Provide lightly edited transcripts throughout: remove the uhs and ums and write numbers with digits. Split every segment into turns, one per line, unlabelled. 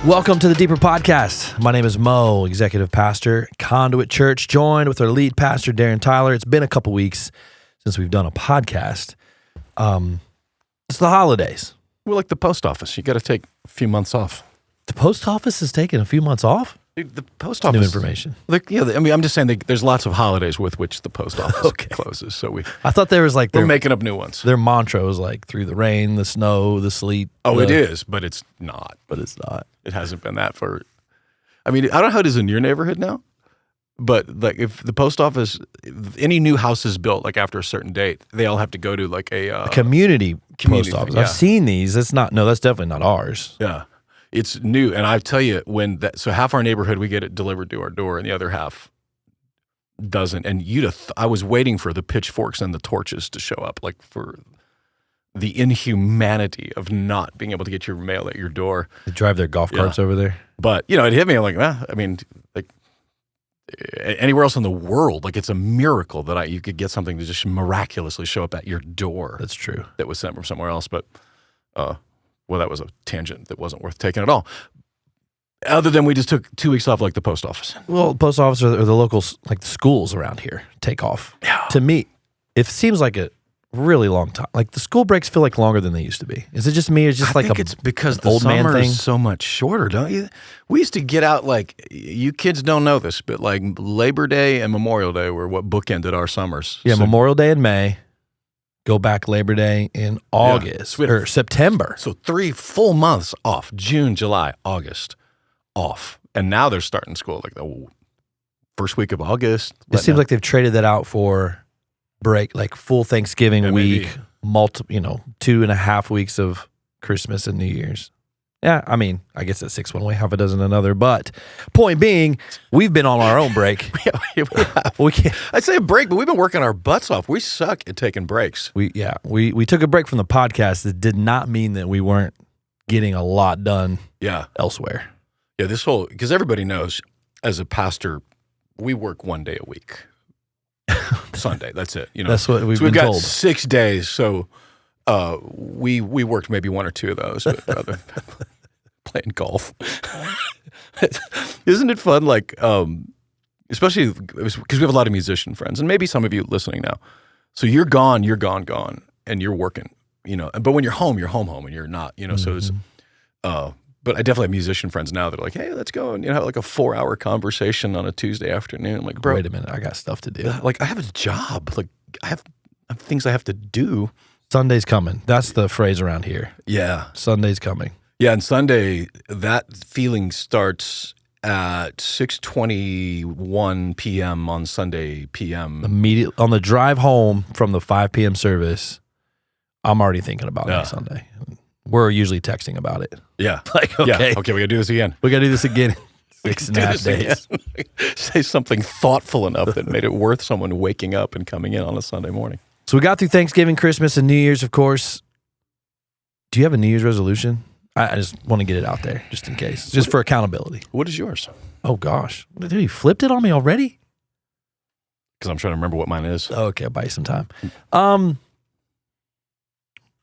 Welcome to the Deeper Podcast. My name is Mo, executive pastor, Conduit Church, joined with our lead pastor, Darren Tyler. It's been a couple weeks since we've done a podcast. It's the holidays.
We're like the post office. You got to take a few months off.
The post office is taking a few months off?
Dude, the post office.
New information.
I'm just saying there's lots of holidays with which the post office closes. So
I thought there was
we're making up new ones.
Their mantra was like through the rain, the snow, the sleet.
It is, but it's not.
But it's not.
It hasn't been that for. I mean, I don't know how it is in your neighborhood now, but like if the post office, if any new house is built like after a certain date, they all have to go to like a
community post office.
Thing, yeah.
I've seen these. That's definitely not ours.
Yeah. It's new, and I tell you, so half our neighborhood, we get it delivered to our door, and the other half doesn't. And I was waiting for the pitchforks and the torches to show up, like for the inhumanity of not being able to get your mail at your door.
They drive their golf carts over there.
But, it hit me, I'm like, like anywhere else in the world, like it's a miracle that you could get something to just miraculously show up at your door.
That's true.
That was sent from somewhere else, but... Well, that was a tangent that wasn't worth taking at all. Other than we just took 2 weeks off like the post office.
Well, the post office or the local, like the schools around here, take off.
Yeah.
To me, it seems like a really long time. Like the school breaks feel like longer than they used to be. Is it just me? It's just
I think it's because the
old man
summer
thing?
is so much shorter, don't you? We used to get out like, you kids don't know this, but like Labor Day and Memorial Day were what bookended our summers.
Yeah,
So-
Memorial Day in May. Go back Labor Day in August or September.
So 3 full months off, June, July, August, off. And now they're starting school like the first week of August.
It seems like they've traded that out for break, like full Thanksgiving week, 2.5 weeks of Christmas and New Year's. Yeah, I mean, I guess that's 6 one way, half a dozen another. But point being, we've been on our own break.
we can't. I'd say a break, but we've been working our butts off. We suck at taking breaks.
We took a break from the podcast. That did not mean that we weren't getting a lot done elsewhere.
Yeah, because everybody knows as a pastor, we work 1 day a week. Sunday, that's it.
That's what we've
we've
been
got
told.
6 days, so we worked maybe 1 or 2 of those. But playing golf. Isn't it fun? Like, especially because we have a lot of musician friends, and maybe some of you listening now. So you're gone, and you're working, But when you're home, and you're not, So it's, but I definitely have musician friends now that are like, hey, let's go and have like a 4-hour conversation on a Tuesday afternoon. I'm like, bro,
wait a minute, I got stuff to do.
Like I have a job. Like I have things I have to do.
Sunday's coming. That's the phrase around here.
Yeah,
Sunday's coming.
Yeah, and Sunday, that feeling starts at 6:21 p.m. on Sunday p.m.
Immediately on the drive home from the 5 p.m. service, I'm already thinking about next Sunday. We're usually texting about it.
Yeah.
Like, okay.
Yeah. Okay, we got to do this again.
We got to do this again. 6.5 days.
Say something thoughtful enough that made it worth someone waking up and coming in on a Sunday morning.
So we got through Thanksgiving, Christmas, and New Year's, of course. Do you have a New Year's resolution? I just want to get it out there, just in case, just for accountability.
What is yours?
Oh, gosh. Dude, you flipped it on me already?
Because I'm trying to remember what mine is.
Okay, I'll buy you some time.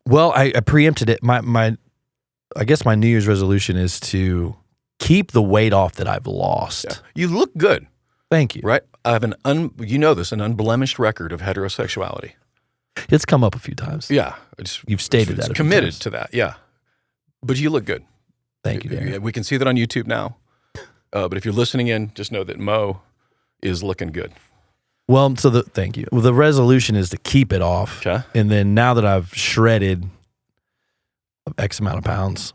Well, I preempted it. I guess my New Year's resolution is to keep the weight off that I've lost.
Yeah. You look good.
Thank you.
Right? I have an unblemished record of heterosexuality.
It's come up a few times.
Yeah.
You've stated that.
Committed to that, yeah. But you look good.
Thank you, Darren.
We can see that on YouTube now. But if you're listening in, just know that Mo is looking good.
Well, thank you. Well, the resolution is to keep it off.
Okay.
And then now that I've shredded X amount of pounds,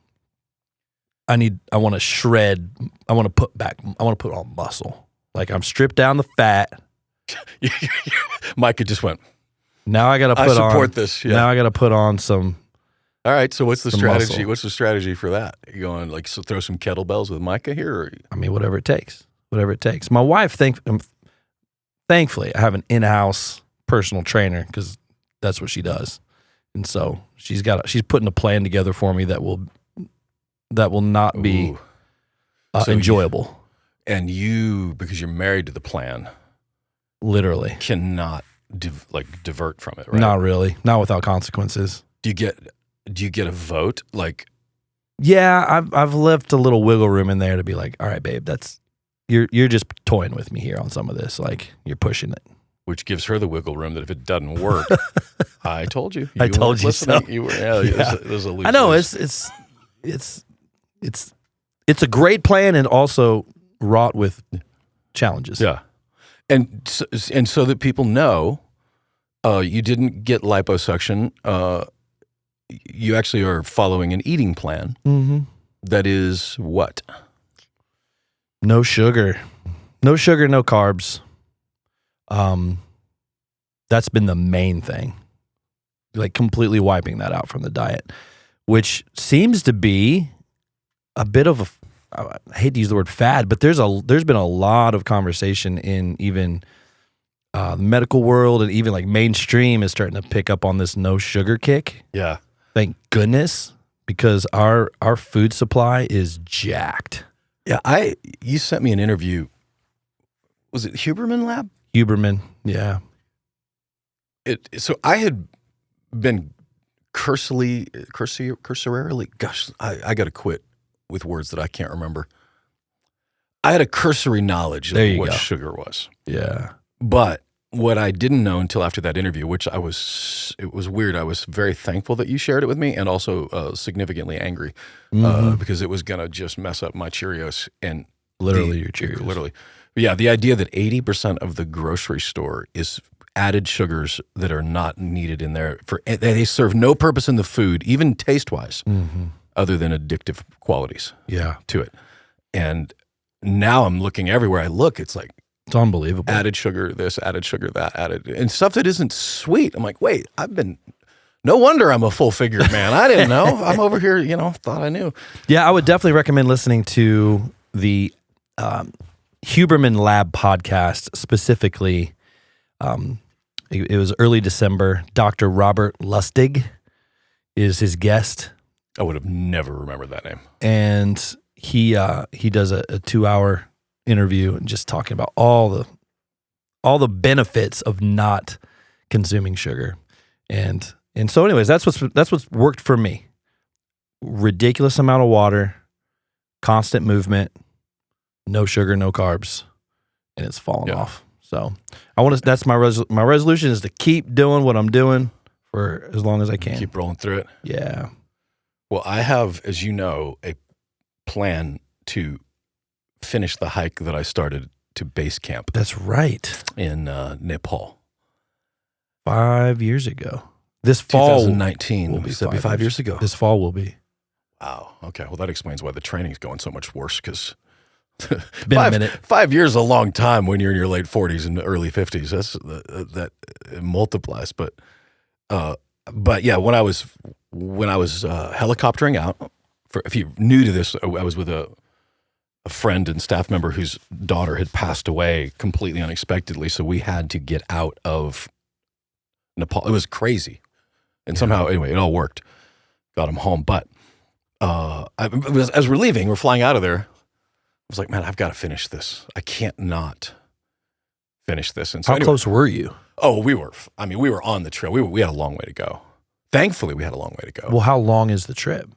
I want to shred. I want to put on muscle. Like I'm stripped down the fat.
Micah just went.
Now I got to put on.
I support this. Yeah.
Now I got to put on some.
All right. So what's the strategy?
Muscle.
What's the strategy for that? You going like throw some kettlebells with Micah here? Or?
I mean, whatever it takes. Whatever it takes. My wife thankfully, I have an in-house personal trainer because that's what she does, and so she's putting a plan together for me that will not be enjoyable.
And you, because you're married to the plan,
literally
cannot divert from it, right?
Not really. Not without consequences.
Do you get a vote? Like,
Yeah, I've left a little wiggle room in there to be like, all right, babe, you're just toying with me here on some of this. Like, you're pushing it.
Which gives her the wiggle room that if it doesn't work, I told you.
I told you
listening.
so.
You were, there's a loose.
I know it's a great plan and also wrought with challenges.
Yeah, and so that people know, you didn't get liposuction. You actually are following an eating plan.
Mm-hmm.
That is what?
No sugar, no carbs. That's been the main thing, like completely wiping that out from the diet, which seems to be a bit of I hate to use the word fad, but there's been a lot of conversation in even the medical world, and even like mainstream is starting to pick up on this no sugar kick.
Yeah.
Thank goodness, because our food supply is jacked.
Yeah, you sent me an interview. Was it Huberman Lab?
Huberman, yeah.
So I had been cursorily, gosh, I got to quit with words that I can't remember. I had a cursory knowledge of what sugar was.
Yeah.
But what I didn't know until after that interview, it was weird. I was very thankful that you shared it with me, and also significantly angry because it was going to just mess up my Cheerios and
literally your Cheerios.
Literally. Yeah, the idea that 80% of the grocery store is added sugars that are not needed in there. They serve no purpose in the food, even taste-wise, other than addictive qualities to it. And now I'm looking everywhere I look, it's like,
it's unbelievable.
Added sugar this, added sugar that, and stuff that isn't sweet. I'm like, wait, no wonder I'm a full-figured man. I didn't know. I'm over here, thought I knew.
Yeah, I would definitely recommend listening to the Huberman Lab podcast, specifically. It was early December. Dr. Robert Lustig is his guest.
I would have never remembered that name.
And he does a 2-hour interview and just talking about all the benefits of not consuming sugar. And so anyways, that's what's worked for me. Ridiculous amount of water, constant movement, no sugar, no carbs, and it's fallen off. So that's my resolution is to keep doing what I'm doing for as long as I can.
Keep rolling through it.
Yeah.
Well, I have, as you know, a plan to finish the hike that I started to base camp.
That's right.
In Nepal.
5 years ago. This fall.
2019. Will be 5 years ago.
This fall will be.
Wow. Okay. Well, that explains why the training's going so much worse, because
been a minute.
5 years is a long time when you're in your late 40s and early 50s. That multiplies. But yeah, when I was helicoptering out, if you're new to this, I was with a friend and staff member whose daughter had passed away completely unexpectedly, so we had to get out of Nepal. It was crazy, and somehow, anyway, it all worked. Got him home, but as we're leaving, we're flying out of there. I was like, man, I've got to finish this. I can't not finish this. And so
how close were you?
Oh, we were on the trail. We had a long way to go. Thankfully, we had a long way to go.
Well, how long is the trip?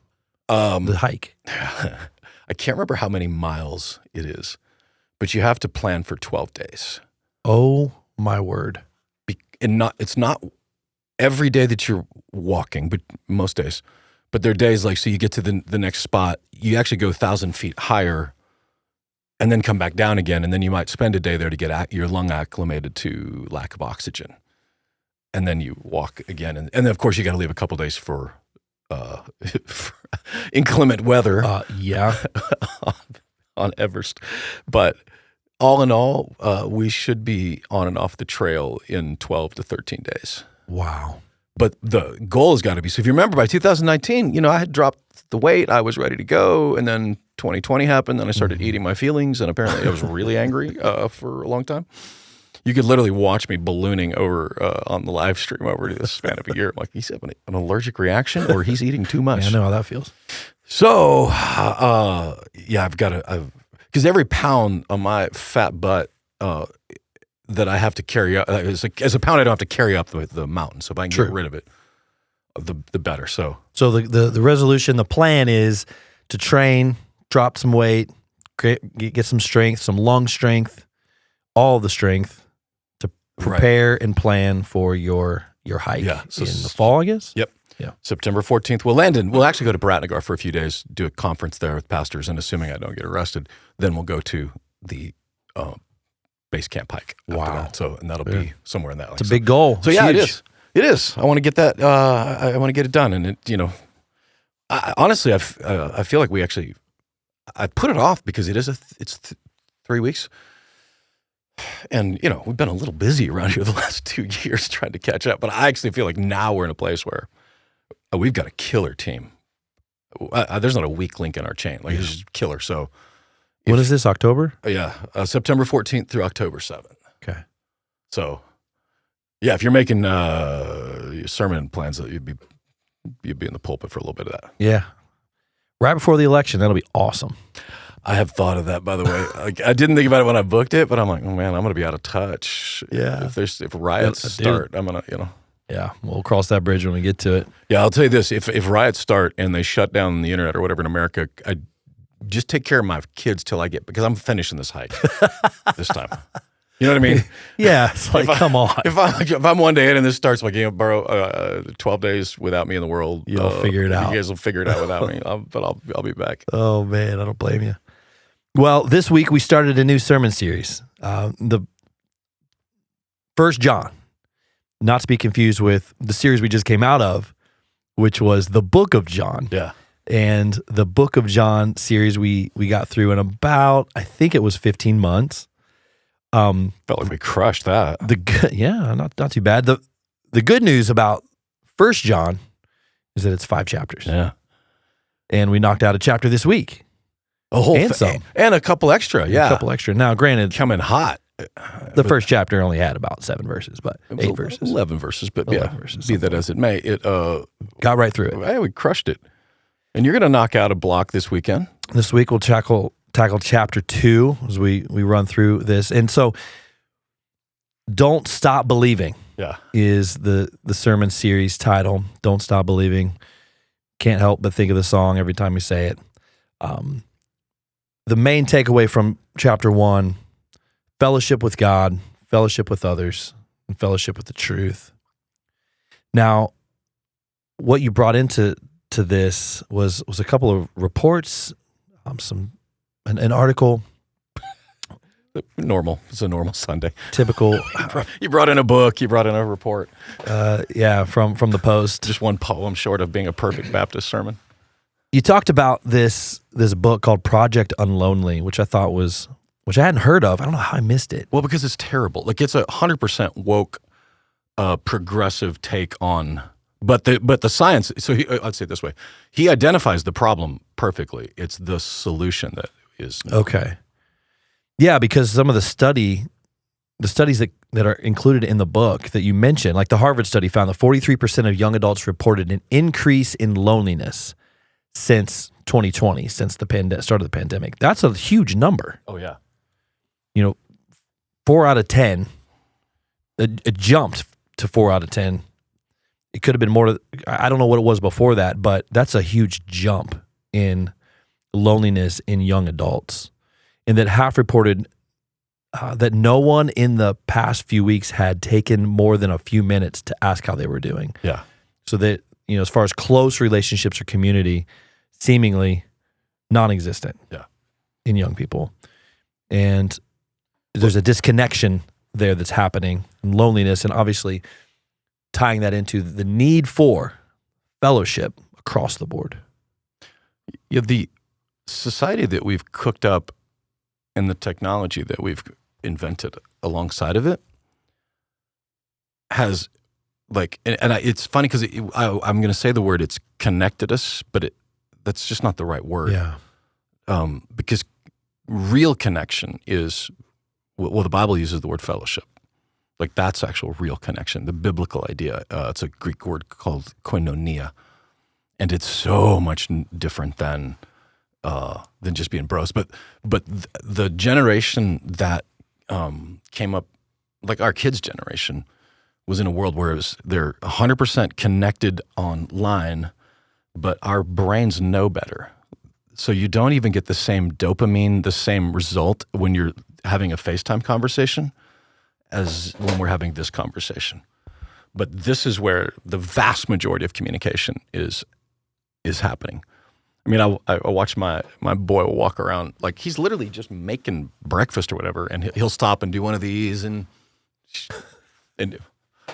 The hike?
I can't remember how many miles it is, but you have to plan for 12 days.
Oh, my word.
It's not every day that you're walking, but most days. But there are days like, so you get to the next spot, you actually go 1,000 feet higher and then come back down again, and then you might spend a day there to get your lung acclimated to lack of oxygen. And then you walk again. And then, of course, you got to leave a couple days for inclement weather. On Everest. But all in all, we should be on and off the trail in 12 to 13 days.
Wow.
But the goal has got to be, so if you remember, by 2019, I had dropped the weight, I was ready to go, and then 2020 happened, then I started eating my feelings, and apparently I was really angry for a long time. You could literally watch me ballooning over on the live stream over the span of a year. I'm like, he's having an allergic reaction, or he's eating too much.
Yeah, I know how that feels.
So, yeah, because every pound on my fat butt that I have to carry up, as a pound I don't have to carry up the mountain. So if I can get rid of it, the better. So
the resolution, the plan is to train, drop some weight, get some strength, some lung strength, all the strength to prepare and plan for your hike
So
in the fall, I guess?
Yep.
Yeah.
September 14th. We'll land in. We'll actually go to Bratnagar for a few days, do a conference there with pastors, and assuming I don't get arrested, then we'll go to the base camp hike. After that. So, and that'll be somewhere in that.
It's a big goal.
So
it's
yeah,
huge.
it is. It is. I want to get that. I want to get it done, and honestly, I feel like I put it off because it's 3 weeks. And, we've been a little busy around here the last 2 years trying to catch up. But I actually feel like now we're in a place where we've got a killer team. There's not a weak link in our chain. Like, it's just killer. So,
when is this, October?
Yeah, September 14th through October 7th.
Okay.
So, yeah, if you're making sermon plans, you'd be in the pulpit for a little bit of that.
Yeah. Right before the election, that'll be awesome.
I have thought of that, by the way. I didn't think about it when I booked it, but I'm like, oh man, I'm going to be out of touch.
Yeah.
If riots start, I'm going to,
Yeah, we'll cross that bridge when we get to it.
Yeah, I'll tell you this: if riots start and they shut down the internet or whatever in America, I just take care of my kids till I get, because I'm finishing this hike this time. You know what I mean?
Yeah, it's like, come on.
If I'm one day in and this starts like, borrow 12 days without me in the world,
you'll figure it out.
You guys will figure it out without me, but I'll be back.
Oh man, I don't blame you. Well, this week we started a new sermon series, the 1 John, not to be confused with the series we just came out of, which was the Book of John.
Yeah.
And the Book of John series we got through in about, I think it was 15 months.
Felt like we crushed that.
Not too bad. The good news about 1 John is that it's 5 chapters.
Yeah.
And we knocked out a chapter this week.
A whole
and
a couple extra. Yeah.
A couple extra. Now, granted,
coming hot.
The first chapter only had about 7 verses, but 8 verses.
11 verses, but
11 verses,
be that as it may, it
got right through it.
Hey, we crushed it. And you're going to knock out a block this weekend.
This week we'll tackle chapter 2 as we run through this. And so, Don't Stop Believing is the sermon series title. Don't Stop Believing. Can't help but think of the song every time we say it. The main takeaway from chapter 1, fellowship with God, fellowship with others, and fellowship with the truth. Now, what you brought into this was a couple of reports, an article.
Normal. It's a normal Sunday.
Typical.
You brought in a book. You brought in a report.
From the Post.
Just one poem short of being a perfect Baptist sermon.
You talked about this book called Project Unlonely, which I hadn't heard of. I don't know how I missed it.
Well, because it's terrible. Like, it's 100% woke, progressive take on, but the science. So I'd say it this way: he identifies the problem perfectly. It's the solution that is
okay. Yeah, because some of the studies that are included in the book that you mentioned, like the Harvard study found that 43% of young adults reported an increase in loneliness since 2020, since the start of the pandemic. That's a huge number.
Oh, yeah.
4 out of 10, it jumped to 4 out of 10. It could have been more. I don't know what it was before that, but that's a huge jump in loneliness in young adults. And that half reported that no one in the past few weeks had taken more than a few minutes to ask how they were doing.
Yeah.
So that, as far as close relationships or community, seemingly non-existent in young people. And there's a disconnection there that's happening, and loneliness, and obviously tying that into the need for fellowship across the board.
Yeah, the society that we've cooked up and the technology that we've invented alongside of it has, it's funny because I'm going to say the word, it's connected us, but that's just not the right word.
Yeah.
Because real connection is, well, the Bible uses the word fellowship. Like, that's actual real connection, the biblical idea. It's a Greek word called koinonia, and it's so much different than just being bros. But the generation that came up, like our kids' generation, was in a world where they're 100% connected online, but our brains know better. So you don't even get the same dopamine, the same result when you're having a FaceTime conversation as when we're having this conversation. But this is where the vast majority of communication is happening. I mean, I watch my boy walk around, like he's literally just making breakfast or whatever, and he'll stop and do one of these and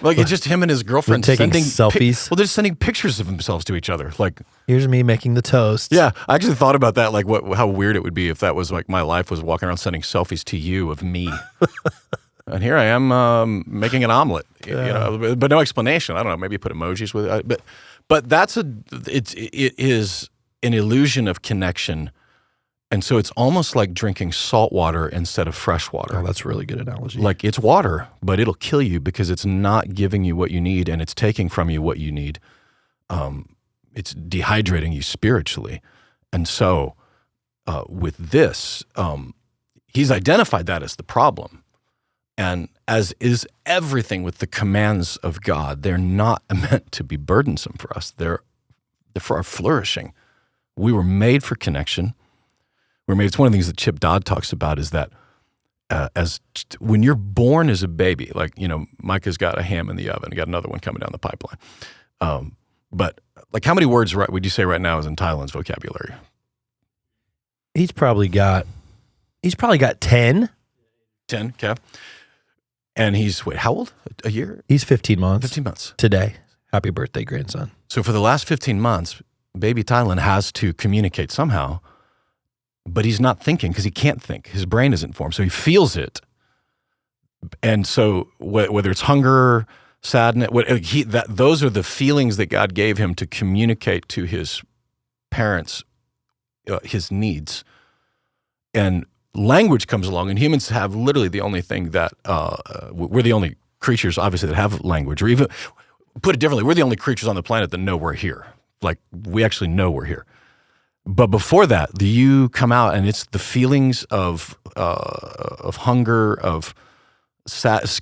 like it's just him and his girlfriend
taking
sending
selfies.
Well, they're just sending pictures of themselves to each other. Like,
here's me making the toast.
yeah, I actually thought about that, like how weird it would be if that was like my life was walking around sending selfies to you of me. And here I am making an omelet, you know, but no explanation. I don't know. Maybe put emojis with it, but it is an illusion of connection, and so it's almost like drinking salt water instead of fresh water.
Oh, that's a really good analogy.
Like it's water, but it'll kill you because it's not giving you what you need, and it's taking from you what you need. It's dehydrating you spiritually, and so with this, he's identified that as the problem. And as is everything with the commands of God, they're not meant to be burdensome for us. They're for our flourishing. We were made for connection. It's one of the things that Chip Dodd talks about is that when you're born as a baby, like, you know, Micah's got a ham in the oven, got another one coming down the pipeline. But like how many words would you say right now is in Thailand's vocabulary?
He's probably got 10.
10, okay. And he's, how old? A year?
He's 15 months.
15 months.
Today. Happy birthday, grandson.
So for the last 15 months, baby Thailand has to communicate somehow, but he's not thinking because he can't think. His brain isn't formed, so he feels it. And so whether it's hunger, sadness, those are the feelings that God gave him to communicate to his parents his needs. And language comes along, and humans have literally the only thing that we're the only creatures, obviously, that have language. Or even put it differently, we're the only creatures on the planet that know we're here. Like we actually know we're here. But before that, you come out, and it's the feelings of hunger, of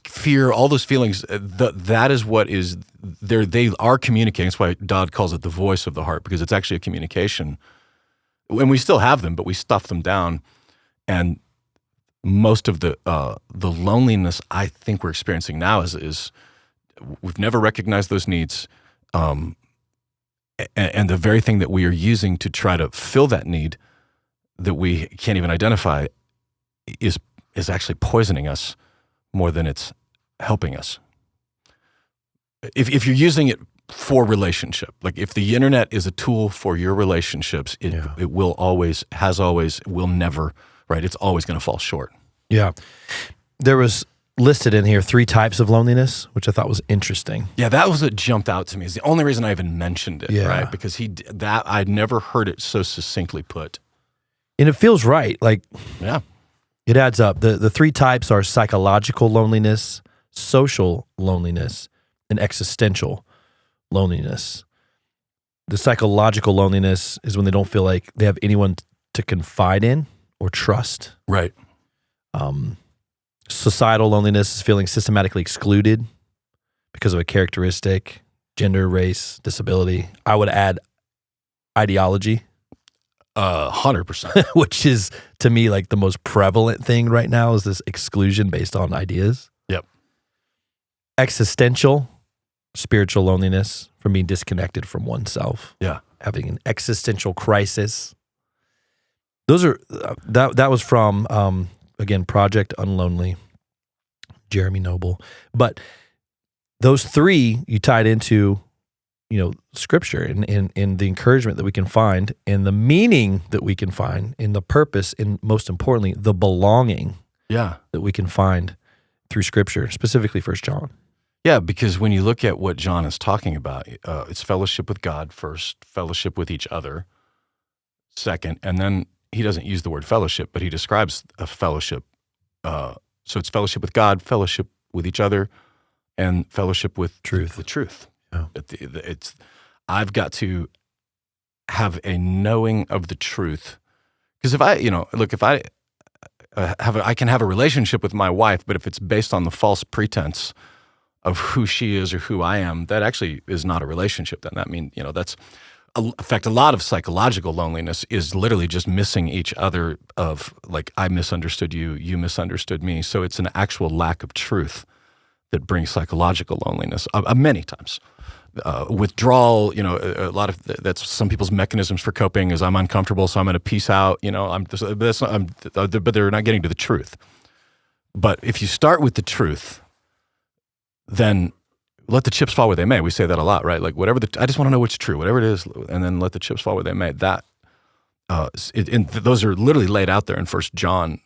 fear, all those feelings. That is what is there. They are communicating. That's why Dodd calls it the voice of the heart, because it's actually a communication. And we still have them, but we stuff them down. And most of the loneliness I think we're experiencing now is we've never recognized those needs, and the very thing that we are using to try to fill that need that we can't even identify is actually poisoning us more than it's helping us. If you're using it for relationship, like if the internet is a tool for your relationships, it will always, has always, will never. Right, it's always going to fall short. Yeah.
There was listed in here 3 types of loneliness, which I thought was interesting.
Yeah, that was what jumped out to me. It's the only reason I even mentioned it, right? Because I'd never heard it so succinctly put.
And it feels right. Like,
yeah,
it adds up. The 3 types are psychological loneliness, social loneliness, and existential loneliness. The psychological loneliness is when they don't feel like they have anyone to confide in or trust.
Right.
Societal loneliness is feeling systematically excluded because of a characteristic, gender, race, disability. I would add ideology.
100%.
Which is, to me, like the most prevalent thing right now is this exclusion based on ideas.
Yep.
Existential, spiritual loneliness from being disconnected from oneself.
Yeah.
Having an existential crisis. Those are that was from again, Project Unlonely, Jeremy Noble. But those 3 you tied into, you know, Scripture and in the encouragement that we can find, in the meaning that we can find, in the purpose, and most importantly, the belonging that we can find through Scripture, specifically 1 John.
Yeah, because when you look at what John is talking about, it's fellowship with God first, fellowship with each other second, and then he doesn't use the word fellowship, but he describes a fellowship. So it's fellowship with God, fellowship with each other, and fellowship with the truth. Yeah. I've got to have a knowing of the truth. Because if I can have a relationship with my wife, but if it's based on the false pretense of who she is or who I am, that actually is not a relationship. Then that means, that's in fact, a lot of psychological loneliness is literally just missing each other of like, I misunderstood you, you misunderstood me. So it's an actual lack of truth that brings psychological loneliness many times. Withdrawal, a lot of that's some people's mechanisms for coping is I'm uncomfortable, so I'm going to peace out. But they're not getting to the truth. But if you start with the truth, then let the chips fall where they may. We say that a lot, right? Like I just want to know what's true, whatever it is, and then let the chips fall where they may. That, those are literally laid out there in 1 John,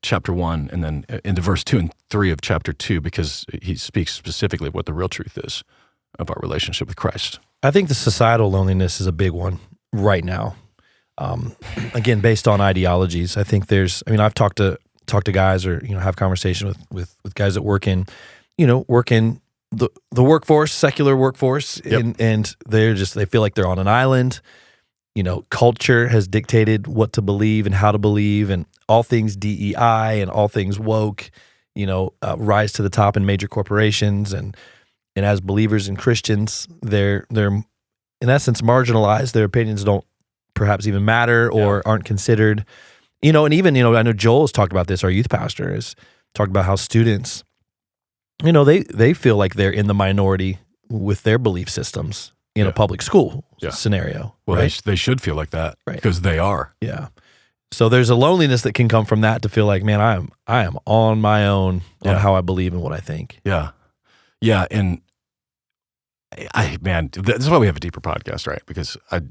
chapter 1, and then into verse 2 and 3 of chapter 2, because he speaks specifically of what the real truth is of our relationship with Christ.
I think the societal loneliness is a big one right now. Again, based on ideologies. I think I've talked to guys or, have conversation with guys that work in the workforce, secular workforce,
Yep.
and they feel like they're on an island. Culture has dictated what to believe and how to believe, and all things DEI and all things woke, rise to the top in major corporations, and as believers and Christians, they're in essence marginalized. Their opinions don't perhaps even matter or aren't considered. And even, I know Joel has talked about this, our youth pastor has talked about how students, they feel like they're in the minority with their belief systems in a public school scenario.
Well,
right?
they should feel like that because they are.
Yeah. So there's a loneliness that can come from that, to feel like, man, I am on my own on how I believe and what I think.
Yeah. Yeah. And this is why we have a deeper podcast, right? Because I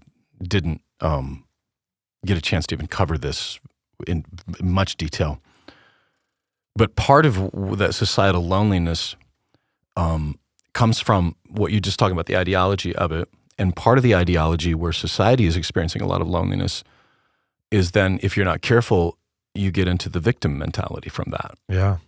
didn't get a chance to even cover this in much detail. But part of that societal loneliness comes from what you're just talking about, the ideology of it. And part of the ideology where society is experiencing a lot of loneliness is then, if you're not careful, you get into the victim mentality from that.
Yeah.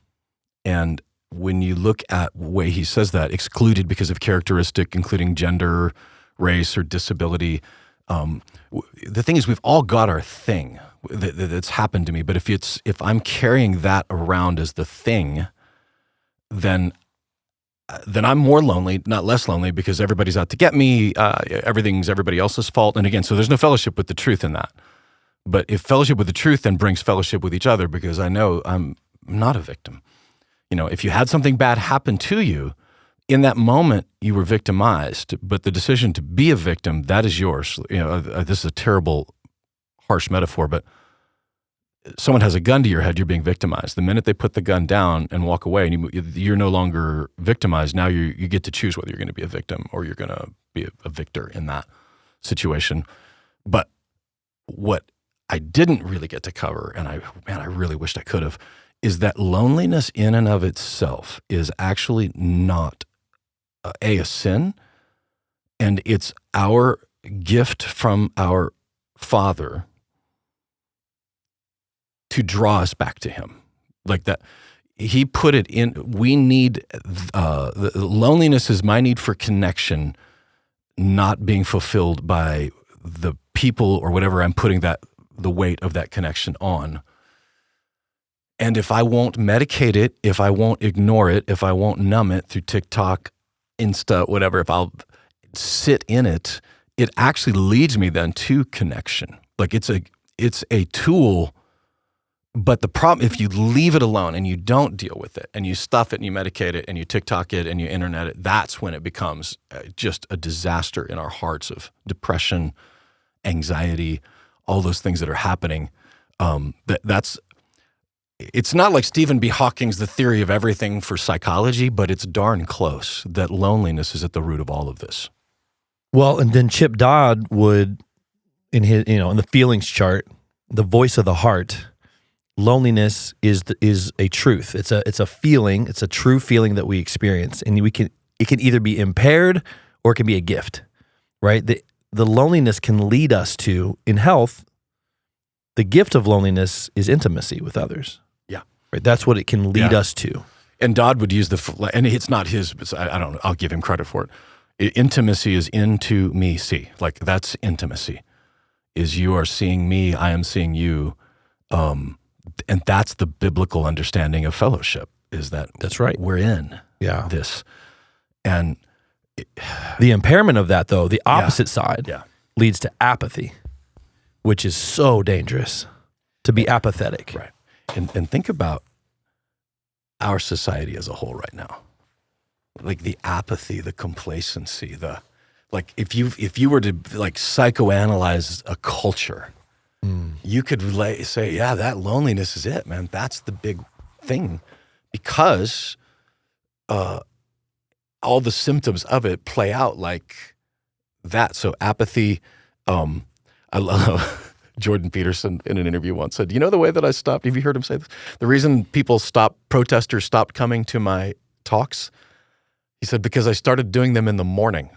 And when you look at the way he says that, excluded because of characteristic, including gender, race, or disability, the thing is, we've all got our thing that's happened to me. But if I'm carrying that around as the thing, then I'm more lonely, not less lonely, because everybody's out to get me. Everything's everybody else's fault. And again, so there's no fellowship with the truth in that. But if fellowship with the truth then brings fellowship with each other, because I know I'm not a victim. If you had something bad happen to you, in that moment you were victimized, but the decision to be a victim, that is yours. This is a terrible, harsh metaphor, but someone has a gun to your head, you're being victimized. The minute they put the gun down and walk away, and you're no longer victimized, now you get to choose whether you're going to be a victim or you're going to be a victor in that situation. But what I didn't really get to cover, and I really wished I could have, is that loneliness in and of itself is actually not a sin, and it's our gift from our Father to draw us back to Him. Like that, He put it in. We need the loneliness is my need for connection, not being fulfilled by the people or whatever I'm putting the weight of that connection on. And if I won't medicate it, if I won't ignore it, if I won't numb it through TikTok, Insta, whatever, if I'll sit in it, it actually leads me then to connection. Like it's a tool, but the problem, if you leave it alone and you don't deal with it and you stuff it and you medicate it and you TikTok it and you internet it, that's when it becomes just a disaster in our hearts of depression, anxiety, all those things that are happening. It's not like Stephen B. Hawking's The Theory of Everything for psychology, but it's darn close that loneliness is at the root of all of this.
Well, and then Chip Dodd would, in his, in the feelings chart, the voice of the heart, loneliness is a truth. It's a feeling. It's a true feeling that we experience, and it can either be impaired or it can be a gift, right? The loneliness can lead us to, in health, the gift of loneliness is intimacy with others.
Yeah.
Right? That's what it can lead us to.
And Dodd would use and it's not his, I don't know, I'll give him credit for it. Intimacy is into me, see. Like that's intimacy, is you are seeing me, I am seeing you. And that's the biblical understanding of fellowship, is that
that's right.
We're in this. And
The impairment of that, though, the opposite side,
Yeah.
leads to apathy, which is so dangerous, to be apathetic.
Right. And think about our society as a whole right now. Like the apathy, the complacency, if you were to like psychoanalyze a culture, you could say, yeah, that loneliness is it, man. That's the big thing, because all the symptoms of it play out like that. So apathy, I love Jordan Peterson in an interview once said, you know the way that I stopped, have you heard him say this? The reason protesters stopped coming to my talks, he said, because I started doing them in the morning.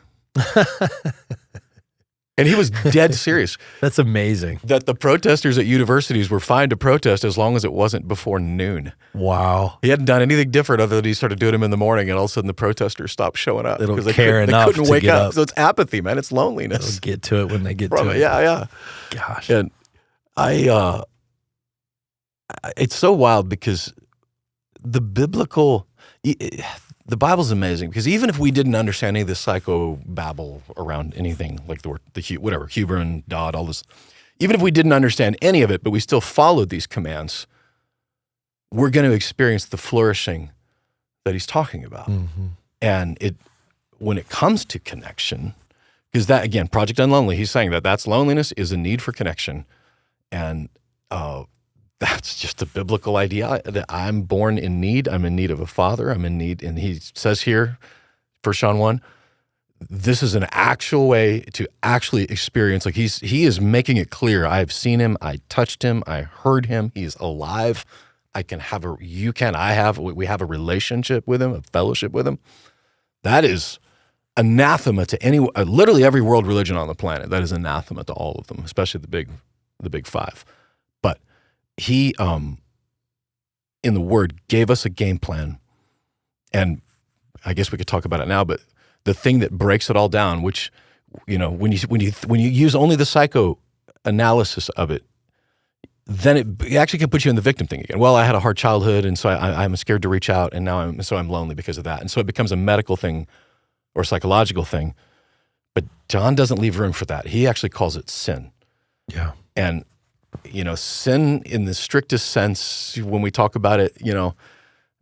And he was dead serious.
That's amazing.
That the protesters at universities were fine to protest as long as it wasn't before noon.
Wow.
He hadn't done anything different other than he started doing them in the morning, and all of a sudden the protesters stopped showing up.
They don't
because
care
they
enough
couldn't
to
wake
get
up.
up.
So it's apathy, man. It's loneliness.
They'll get to it when they get to it.
Yeah.
Gosh.
And it's so wild because the Bible's amazing, because even if we didn't understand any of the psycho-babble around anything, like whatever, Huber and Dodd, all this, even if we didn't understand any of it, but we still followed these commands, we're going to experience the flourishing that he's talking about.
Mm-hmm.
And when it comes to connection, because that, again, Project Unlonely, he's saying that's loneliness is a need for connection. And that's just a biblical idea that I'm born in need. I'm in need of a father. I'm in need. And he says here, 1 John 1, this is an actual way to actually experience. Like he is making it clear. I've seen him. I touched him. I heard him. He's alive. I have we have a relationship with him, a fellowship with him. That is anathema to literally every world religion on the planet. That is anathema to all of them, especially the big five. But he, in the Word, gave us a game plan, and I guess we could talk about it now. But the thing that breaks it all down, which, when you use only the psychoanalysis of it, then it actually can put you in the victim thing again. Well, I had a hard childhood, and so I'm scared to reach out, and now I'm lonely because of that, and so it becomes a medical thing or psychological thing. But John doesn't leave room for that. He actually calls it sin.
Yeah,
and sin in the strictest sense, when we talk about it,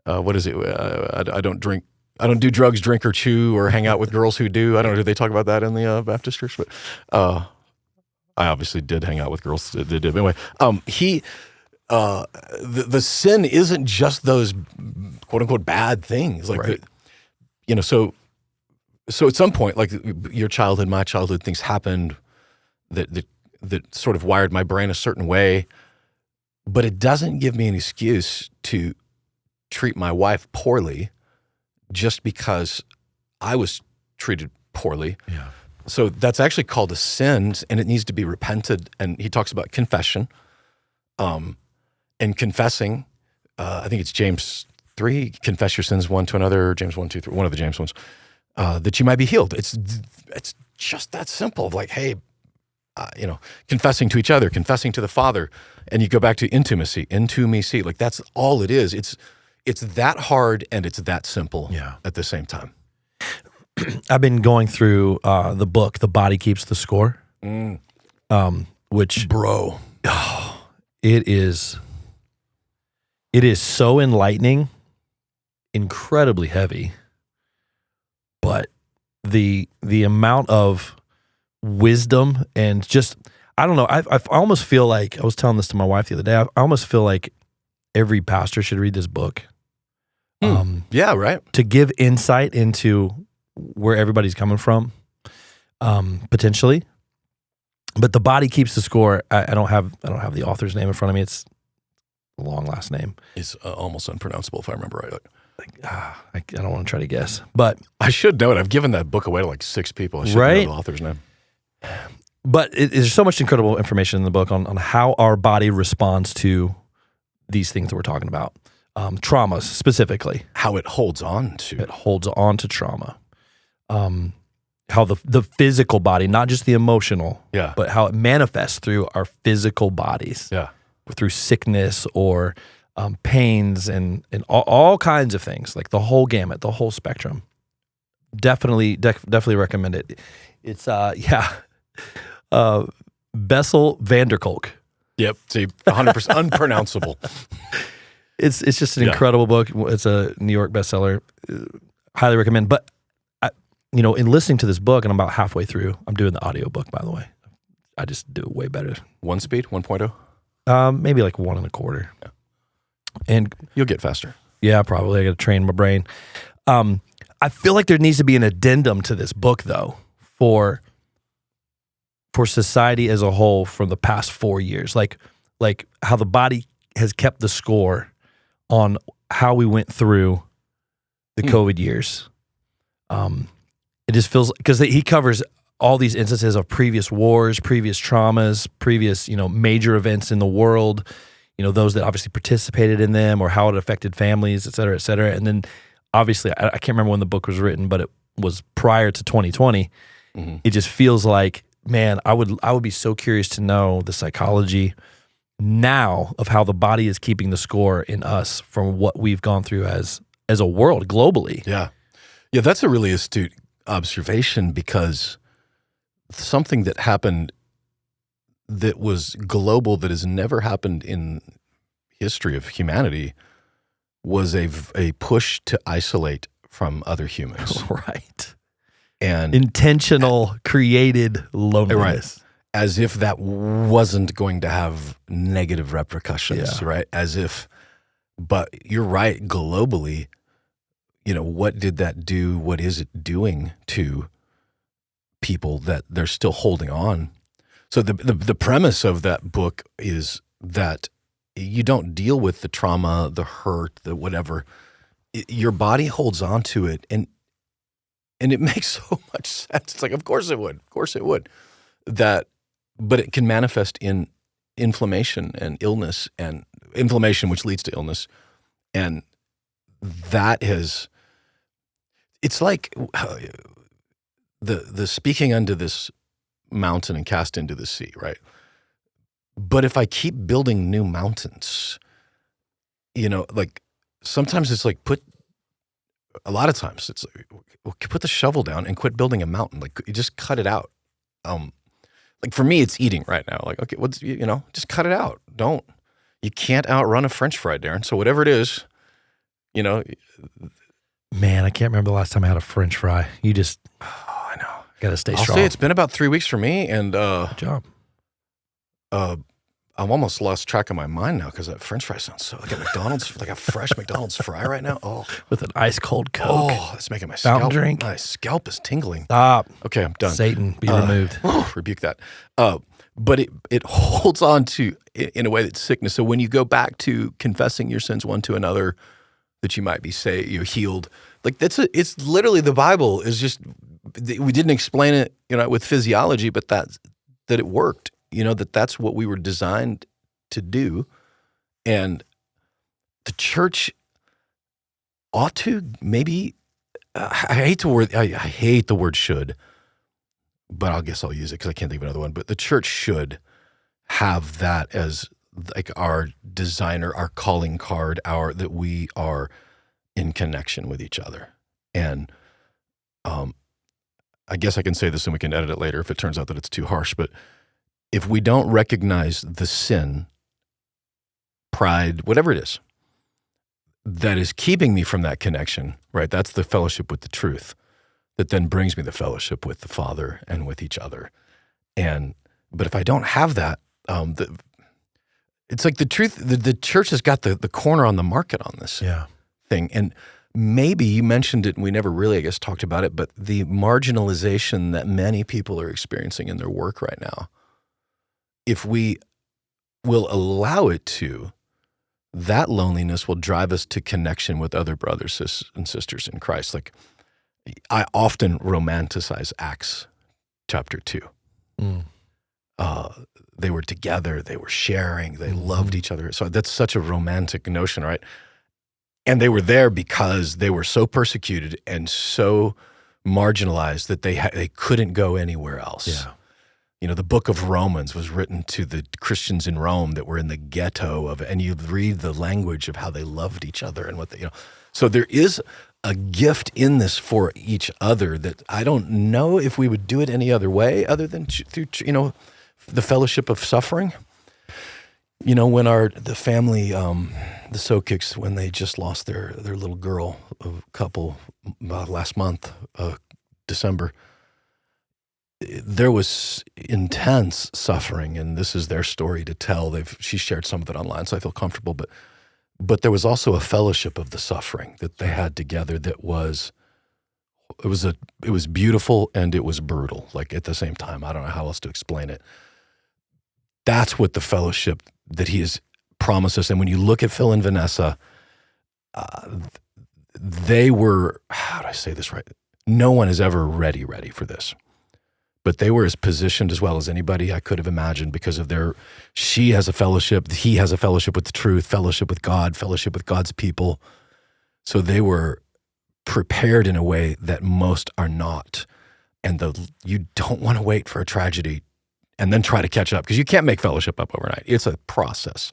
what is it? I don't do drugs, drink, or chew, or hang out with girls who do. I don't know. Do they talk about that in the Baptist church? But I obviously did hang out with girls that did. Anyway, the sin isn't just those quote unquote bad things. Like,
right.
So at some point, like your childhood, my childhood, things happened that sort of wired my brain a certain way, but it doesn't give me an excuse to treat my wife poorly just because I was treated poorly.
Yeah.
So that's actually called a sin, and it needs to be repented. And he talks about confession, and confessing. I think it's James 3, confess your sins one to another, James 1, 2, 3, one of the James ones, that you might be healed. It's just that simple. Like, hey, confessing to each other, confessing to the Father, and you go back to intimacy. Like, that's all it is. It's that hard and it's that simple at the same time.
I've been going through the book, The Body Keeps the Score, which,
bro,
it is so enlightening, incredibly heavy, but the amount of wisdom and just, I don't know, I almost feel like, I was telling this to my wife the other day, I almost feel like every pastor should read this book.
Yeah, right.
To give insight into where everybody's coming from, potentially. But The Body Keeps the Score. I don't have the author's name in front of me. It's a long last name.
It's almost unpronounceable if I remember right.
I don't want to try to guess, but
I should know it. I've given that book away to like 6 people. I should know the author's name.
But there's so much incredible information in the book on how our body responds to these things that we're talking about. Traumas specifically.
How it holds on to.
It holds on to trauma. How the physical body, not just the emotional, but how it manifests through our physical bodies.
Yeah.
Through sickness or pains and all kinds of things, like the whole gamut, the whole spectrum. definitely recommend it. It's Bessel van der Kolk.
Yep, see, 100% unpronounceable.
It's just an incredible book. It's a New York bestseller. Highly recommend. But in listening to this book, and I'm about halfway through. I'm doing the audio book, by the way. I just do it way better.
1 speed, 1.0?
Maybe like 1.25.
Yeah.
And
you'll get faster.
Yeah, probably. I got to train my brain. I feel like there needs to be an addendum to this book, though, for society as a whole from the past 4 years, like how the body has kept the score on how we went through the COVID years. It just feels, because he covers all these instances of previous wars, previous traumas, previous major events in the world, those that obviously participated in them or how it affected families, et cetera, et cetera. And then obviously, I can't remember when the book was written, but it was prior to 2020. Mm-hmm. It just feels like, man, I would be so curious to know the psychology now of how the body is keeping the score in us from what we've gone through as a world globally.
Yeah, that's a really astute observation, because something that happened that was global, that has never happened in history of humanity, was a push to isolate from other humans.
Right.
And
intentional, created loneliness.
Right. As if that wasn't going to have negative repercussions, right? As if, but you're right, globally, what did that do? What is it doing to people that they're still holding on? So the premise of that book is that you don't deal with the trauma, the hurt, the whatever. Your body holds on to it, and it makes so much sense. It's like, of course it would. But it can manifest in inflammation and illness, and inflammation which leads to illness. And that it's like the speaking unto this mountain and cast into the sea, right? But if I keep building new mountains, like sometimes it's like a lot of times it's like, put the shovel down and quit building a mountain. Like, you just cut it out. Like for me, it's eating right now. Like, okay, just cut it out. You can't outrun a French fry, Darren. So whatever it is,
Man, I can't remember the last time I had a French fry. I know. Got to stay strong.
I'll say it's been about 3 weeks for me, and
good job.
I've almost lost track of my mind now, because that French fry sounds so like a McDonald's, like a fresh McDonald's fry right now. Oh,
with an ice cold Coke.
Oh, that's making my scalp
drink.
My scalp is tingling.
Stop.
Okay, I'm done.
Satan, be removed.
Rebuke that. But it holds on to, in a way, that's sickness. So when you go back to confessing your sins one to another, that you might be you're healed. Like it's literally, the Bible is just, we didn't explain it, with physiology, but that it worked. That's what we were designed to do. And the church ought to maybe, I hate the word should, but I guess I'll use it because I can't think of another one. But the church should have that as like our designer, our calling card, that we are in connection with each other. And I guess I can say this and we can edit it later if it turns out that it's too harsh, but if we don't recognize the sin, pride, whatever it is, that is keeping me from that connection, right? That's the fellowship with the truth that then brings me the fellowship with the Father and with each other. But if I don't have that, it's like the truth, the church has got the corner on the market on this thing. And maybe you mentioned it and we never really, I guess, talked about it, but the marginalization that many people are experiencing in their work right now, if we will allow it to, that loneliness will drive us to connection with other brothers and sisters in Christ. Like, I often romanticize Acts chapter 2. They were together, they were sharing, they loved each other. So that's such a romantic notion, right? And they were there because they were so persecuted and so marginalized that they couldn't go anywhere else.
Yeah.
The book of Romans was written to the Christians in Rome that were in the ghetto and you read the language of how they loved each other and what they, So there is a gift in this for each other that I don't know if we would do it any other way other than through, the fellowship of suffering. When the family, the Sokicks, when they just lost their little girl, a couple last month, December, there was intense suffering, and this is their story to tell. She shared some of it online, so I feel comfortable. But there was also a fellowship of the suffering that they had together that was beautiful and it was brutal, like at the same time. I don't know how else to explain it. That's what the fellowship that he has promised us. And when you look at Phil and Vanessa, they were, how do I say this right? No one is ever ready for this. But they were as positioned as well as anybody I could have imagined because of she has a fellowship, he has a fellowship with the truth, fellowship with God, fellowship with God's people. So they were prepared in a way that most are not. And you don't want to wait for a tragedy and then try to catch up, because you can't make fellowship up overnight. It's a process.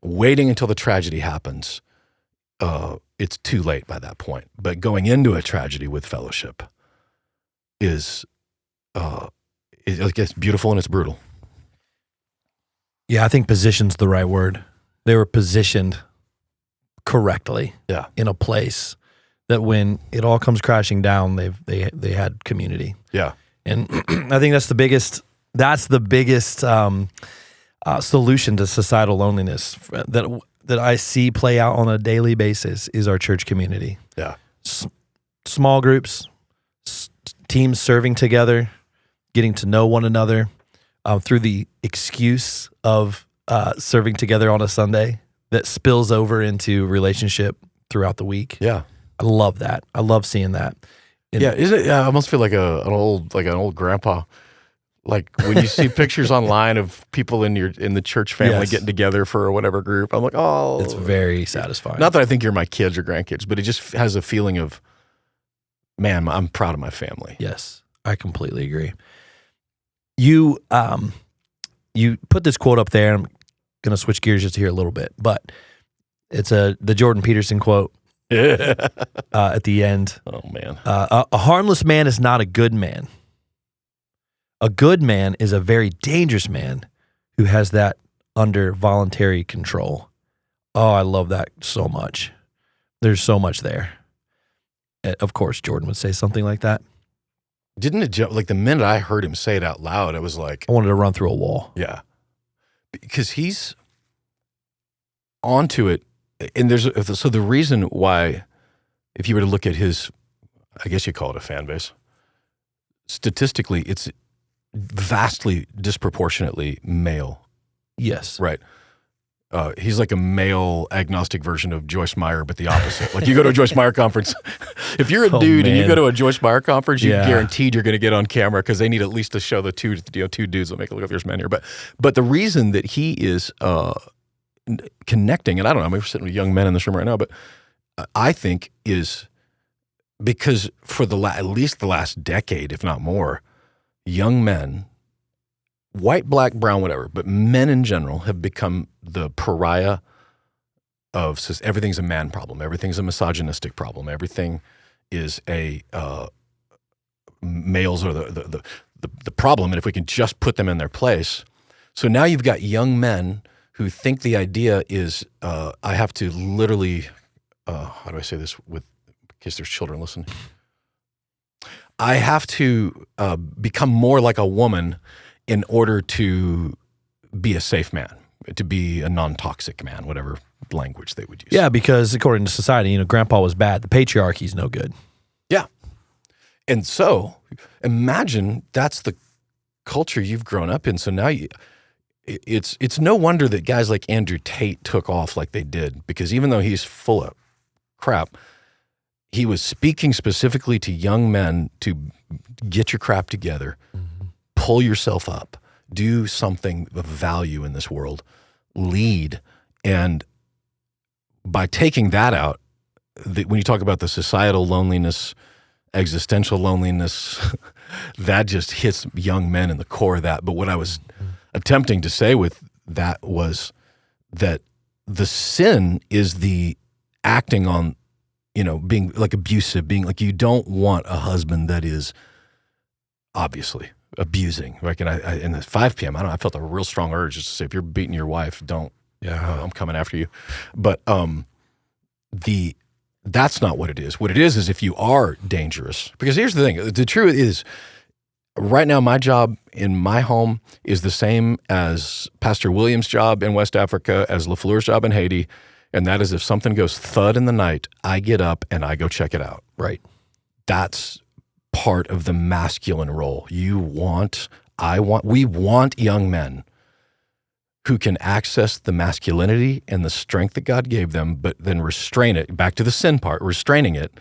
Waiting until the tragedy happens, it's too late by that point. But going into a tragedy with fellowship is it's beautiful and it's brutal.
Yeah, I think position's the right word. They were positioned correctly in a place that when it all comes crashing down, they had community.
Yeah.
And I think that's the biggest solution to societal loneliness that I see play out on a daily basis is our church community.
Yeah.
Small groups, teams serving together, getting to know one another through the excuse of serving together on a Sunday that spills over into relationship throughout the week.
Yeah.
I love that. I love seeing that.
Isn't it? Yeah, I almost feel like an old grandpa. Like when you see pictures online of people in the church family getting together for whatever group, I'm like, oh,
it's very satisfying.
Not that I think you're my kids or grandkids, but it just has a feeling of, man, I'm proud of my family.
Yes, I completely agree. You put this quote up there. I'm going to switch gears just here a little bit, but it's the Jordan Peterson quote at the end.
Oh man,
a harmless man is not a good man. A good man is a very dangerous man who has that under voluntary control. Oh, I love that so much. There's so much there. Of course, Jordan would say something like that.
Didn't it, like the minute I heard him say it out loud, I was like,
I wanted to run through a wall.
Yeah. Because he's onto it. And so the reason why, if you were to look at his, I guess you call it a fan base, statistically, it's vastly disproportionately male.
Yes.
Right. He's like a male agnostic version of Joyce Meyer, but the opposite. Like you go to a Joyce Meyer conference, if you're a dude and you go to a Joyce Meyer conference, you're guaranteed you're going to get on camera because they need at least to show the two dudes that make a look of your men here. But the reason that he is connecting, and I don't know, we're sitting with young men in this room right now, but I think is because for at least the last decade, if not more, young men, white, black, brown, whatever, but men in general have become the pariah of everything's a man problem. Everything's a misogynistic problem. Everything is a males are the problem. And if we can just put them in their place. So now you've got young men who think the idea is I have to literally, how do I say this in case there's children listening? I have to become more like a woman in order to be a safe man, to be a non-toxic man, whatever language they would use.
Yeah, because according to society, grandpa was bad. The patriarchy's no good.
Yeah. And so imagine that's the culture you've grown up in. So now it's no wonder that guys like Andrew Tate took off like they did, because even though he's full of crap, he was speaking specifically to young men to get your crap together, pull yourself up, do something of value in this world, lead. And by taking that out, when you talk about the societal loneliness, existential loneliness, that just hits young men in the core of that. But what I was attempting to say with that was that the sin is the acting on, being like abusive, being like, you don't want a husband that is obviously abusing. Like, and I in the 5 p.m., I felt a real strong urge just to say, if you're beating your wife, don't.
Yeah,
I'm coming after you. But that's not what it is. What it is if you are dangerous. Because here's the thing: the truth is, right now, my job in my home is the same as Pastor Williams' job in West Africa, as LaFleur's job in Haiti, and that is if something goes thud in the night, I get up and I go check it out.
right.
That's part of the masculine role. We want young men who can access the masculinity and the strength that God gave them, but then restrain it, back to the sin part, restraining it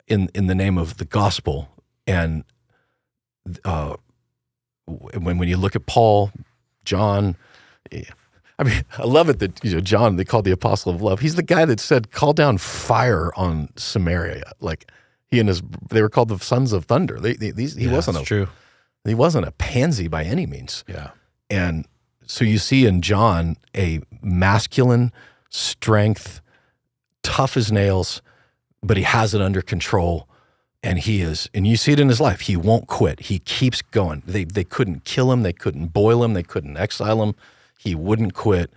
in the name of the gospel. And when you look at Paul, John, I mean, I love it that John, they called the apostle of love. He's the guy that said, call down fire on Samaria. Like they were called the sons of thunder. He wasn't
true.
He wasn't a pansy by any means.
Yeah.
And so you see in John a masculine strength, tough as nails, but he has it under control. And and you see it in his life. He won't quit. He keeps going. They couldn't kill him. They couldn't boil him. They couldn't exile him. He wouldn't quit.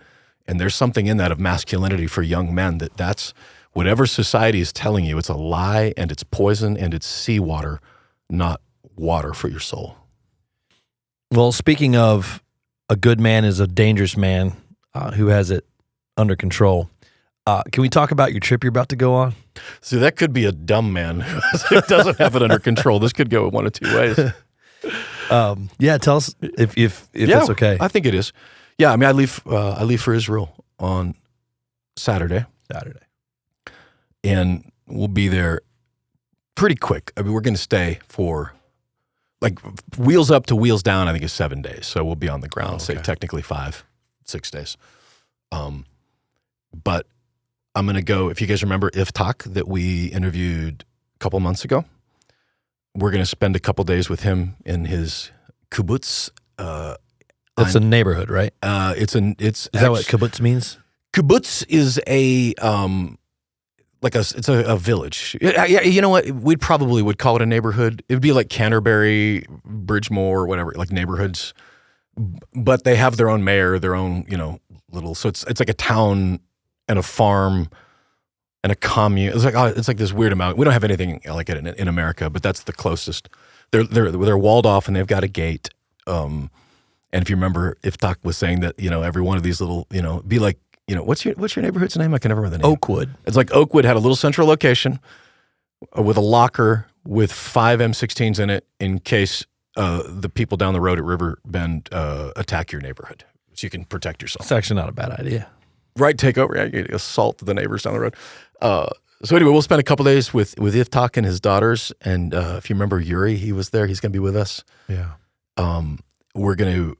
And there's something in that of masculinity for young men that's whatever society is telling you, it's a lie and it's poison and it's seawater, not water for your soul.
Well, speaking of a good man is a dangerous man who has it under control. Can we talk about your trip you're about to go on?
So that could be a dumb man who doesn't have it under control. This could go one of two ways.
Yeah, tell us if it's okay.
I think it is. Yeah, I mean, I leave for Israel on Saturday, and we'll be there pretty quick. I mean, we're going to stay for like wheels up to wheels down. I think is 7 days, so we'll be on the ground. Say technically 5-6 days. But I'm going to go. If you guys remember Iftak that we interviewed a couple months ago, we're going to spend a couple days with him in his kibbutz.
It's a neighborhood, right?
Is
that what kibbutz means?
Kibbutz is it's a village. Yeah, you know what? We probably would call it a neighborhood. It would be like Canterbury, Bridgemore, whatever, like neighborhoods. But they have their own mayor, their own, little. So it's like a town and a farm and a commune. It's like this weird amount. We don't have anything like it in America, but that's the closest. They're walled off and they've got a gate. And if you remember, Iftak was saying that every one of these little be like what's your neighborhood's name? I can never remember the name.
Oakwood.
It's like Oakwood had a little central location with a locker with 5 M16s in it in case the people down the road at Riverbend attack your neighborhood, so you can protect yourself.
It's actually not a bad idea.
Right, take over. Yeah, assault the neighbors down the road. So anyway, we'll spend a couple days with Iftak and his daughters. And if you remember Yuri, he was there. He's going to be with us.
Yeah.
We're going to.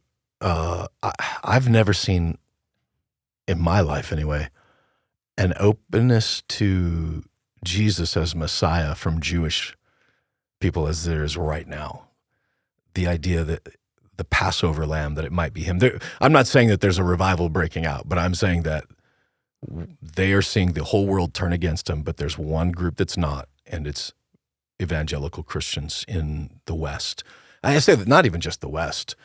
I've never seen, in my life anyway, an openness to Jesus as Messiah from Jewish people as there is right now. The idea that the Passover lamb, that it might be him. I'm not saying that there's a revival breaking out, but I'm saying that they are seeing the whole world turn against him, but there's one group that's not, and it's evangelical Christians in the West. I say that not even just the West.